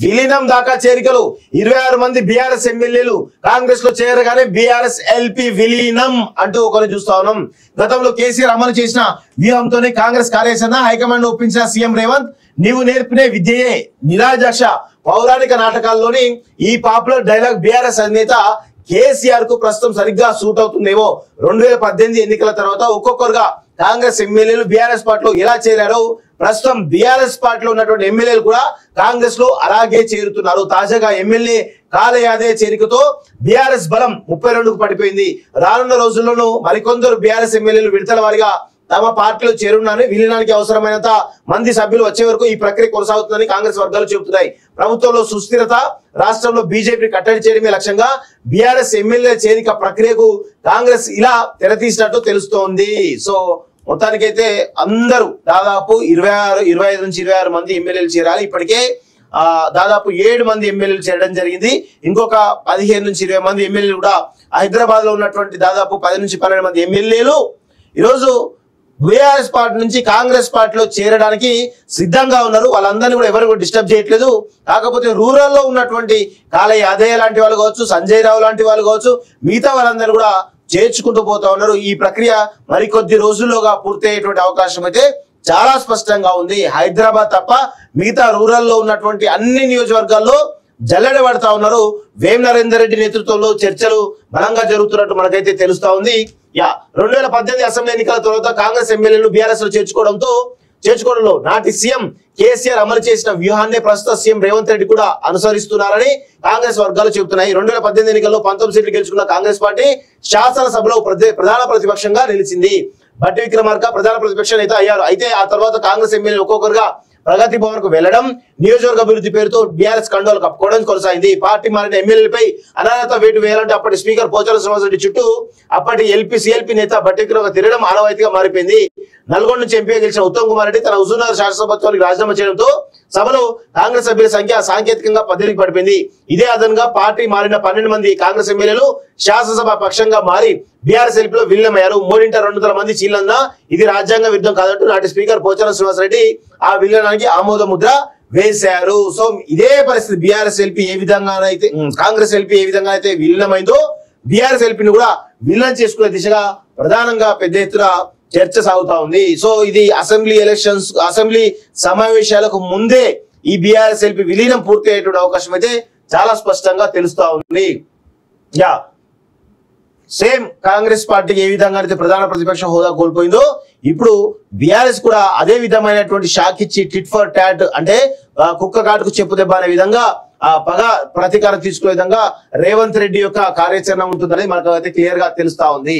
విలీనం దాకా చేరికలు 26 మంది బీఆర్ఎస్ ఎమ్మెల్యేలు కాంగ్రెస్ లో చేరగానే బీఆర్ఎస్ ఎల్పీ విలీనం అంటూ ఒకరు చూస్తా ఉన్నాం. గతంలో కేసీఆర్ అమలు చేసిన వ్యూహంతోనే కాంగ్రెస్ కార్యాచరణ హైకమాండ్ ఒప్పించిన సీఎం రేవంత్ నీవు నేర్పినే విద్యయే నిరాజాక్ష పౌరాణిక నాటకాల్లోని ఈ పాపులర్ డైలాగ్ బీఆర్ఎస్ అధినేత కేసీఆర్ కు ప్రస్తుతం సరిగ్గా సూట్ అవుతుందేమో. 2018 ఎన్నికల తర్వాత ఒక్కొక్కరుగా కాంగ్రెస్ ఎమ్మెల్యేలు బీఆర్ఎస్ పార్టీలో ఎలా చేరారో ప్రస్తుతం బీఆర్ఎస్ పార్టీలో ఉన్నటువంటి ఎమ్మెల్యేలు కూడా కాంగ్రెస్ లో అలాగే చేరుతున్నారు. తాజాగా ఎమ్మెల్యే కాళ యాదవ్ చేరికతో బీఆర్ఎస్ బలం 32కు పడిపోయింది. రానున్న రోజుల్లోనూ మరికొందరు బీఆర్ఎస్ ఎమ్మెల్యేలు విడతల వారిగా తమ పార్టీలో చేరున్నారని, విలీనానికి అవసరమైనంత మంది సభ్యులు వచ్చే వరకు ఈ ప్రక్రియ కొనసాగుతుందని కాంగ్రెస్ వర్గాలు చెబుతున్నాయి. ప్రభుత్వంలో సుస్థిరత, రాష్ట్రంలో బీజేపీ కట్టడి చేయడమే లక్ష్యంగా బీఆర్ఎస్ ఎమ్మెల్యే చేరిక ప్రక్రియకు కాంగ్రెస్ ఇలా తెరతీసినట్టు తెలుస్తోంది. సో మొత్తానికైతే అందరూ దాదాపు 25 నుంచి 26 మంది ఎమ్మెల్యేలు చేరాలి. ఇప్పటికే దాదాపు 7 మంది ఎమ్మెల్యేలు చేరడం జరిగింది. ఇంకొక 15 నుంచి 20 మంది ఎమ్మెల్యేలు కూడా హైదరాబాద్ లో ఉన్నటువంటి దాదాపు 10 నుంచి 12 మంది ఎమ్మెల్యేలు ఈరోజు బీఆర్ఎస్ పార్టీ నుంచి కాంగ్రెస్ పార్టీలో చేరడానికి సిద్ధంగా ఉన్నారు. వాళ్ళందరినీ కూడా ఎవరు డిస్టర్బ్ చేయట్లేదు. కాకపోతే రూరల్ లో ఉన్నటువంటి కాళ యాదయ్య లాంటి వాళ్ళు కావచ్చు, సంజయ్ రావు లాంటి వాళ్ళు కావచ్చు, మిగతా వాళ్ళందరూ కూడా చేర్చుకుంటూ పోతా ఉన్నారు. ఈ ప్రక్రియ మరికొద్ది రోజుల్లోగా పూర్తయ్యేటువంటి అవకాశం అయితే చాలా స్పష్టంగా ఉంది. హైదరాబాద్ తప్ప మిగతా రూరల్ లో ఉన్నటువంటి అన్ని నియోజకవర్గాల్లో జల్లెడ పడతా ఉన్నారు. వేం నరేందర్ రెడ్డి నేతృత్వంలో చర్చలు బలంగా జరుగుతున్నట్టు మనకైతే తెలుస్తా ఉంది. 2018 అసెంబ్లీ ఎన్నికల తర్వాత కాంగ్రెస్ ఎమ్మెల్యేలు బీఆర్ఎస్ లో చేర్చుకోవడంలో నాటి సీఎం కేసీఆర్ అమలు చేసిన వ్యూహాన్ని ప్రస్తుత సీఎం రేవంత్ రెడ్డి కూడా అనుసరిస్తున్నారని కాంగ్రెస్ వర్గాలు చెబుతున్నాయి. 2018 ఎన్నికల్లో 19 సీట్లు గెలుచుకున్న కాంగ్రెస్ పార్టీ శాసనసభలో ప్రధాన ప్రతిపక్షంగా నిలిచింది. బట్టి విక్రమార్క ప్రధాన ప్రతిపక్ష నేత అయ్యారు. అయితే ఆ తర్వాత కాంగ్రెస్ ఎమ్మెల్యేలు ఒక్కొక్కరుగా ప్రగతి భవన్ కు వెళ్లడం, నియోజకవర్గ అభివృద్ధి పేరుతో బీఆర్ఎస్ కండోలు కప్పుకోవడం కొనసాగింది. పార్టీ మారిన ఎమ్మెల్యేలపై అనర్హత వేటు వేయాలంటే అప్పటి స్పీకర్ పోచారం శ్రీనివాసరెడ్డి చుట్టూ అప్పటి సిఎల్పీ నేత బట్టి విక్రమార్క తిరగడం ఆనవాయితీగా మారిపోయింది. నల్గొండ నుంచి ఎంపీగా గెలిచిన ఉత్తమ్ కుమార్ రెడ్డి తన హుజూర్నగర్ శాసనసభత్వానికి రాజీనామా చేయడంతో సభలో కాంగ్రెస్ సభ్యుల సంఖ్య సాంకేతికంగా 10కి పడిపోయింది. ఇదే అదనంగా పార్టీ మారిన 12 మంది కాంగ్రెస్ ఎమ్మెల్యేలు శాసనసభ పక్షంగా మారి బీఆర్ఎస్ ఎల్పీలో విలీనమయ్యారు. 200 మంది చీలన్న ఇది రాజ్యాంగ విరుద్ధం కాదంటూ నాటి స్పీకర్ పోచారం శ్రీనివాసరెడ్డి ఆ విలీనానికి ఆమోద ముద్ర వేశారు. సో ఇదే పరిస్థితి బీఆర్ఎస్ ఎల్పీ ఏ విధంగానైతే కాంగ్రెస్ ఎల్పీ ఏ విధంగా అయితే విలీనమైందో బీఆర్ఎస్ ఎల్పీని కూడా విలీనం చేసుకునే దిశగా ప్రధానంగా పెద్ద ఎత్తున చర్చ సాగుతా ఉంది. సో ఇది అసెంబ్లీ సమావేశాలకు ముందే ఈ బీఆర్ఎస్ ఎల్పీ విలీనం పూర్తి అయ్యేటువంటి అవకాశం అయితే చాలా స్పష్టంగా తెలుస్తా ఉంది. సేమ్ కాంగ్రెస్ పార్టీకి ఏ విధంగా అయితే ప్రధాన ప్రతిపక్ష హోదా కోల్పోయిందో ఇప్పుడు బీఆర్ఎస్ కూడా అదే విధమైనటువంటి షాక్ ఇచ్చి టిట్ ఫర్ టాట్ అంటే కుక్క కాటుకు చెప్పు దెబ్బ అనే విధంగా పగ ప్రతీకారం తీసుకునే విధంగా రేవంత్ రెడ్డి యొక్క కార్యాచరణ ఉంటుందని మనకు అయితే క్లియర్ గా తెలుస్తా ఉంది.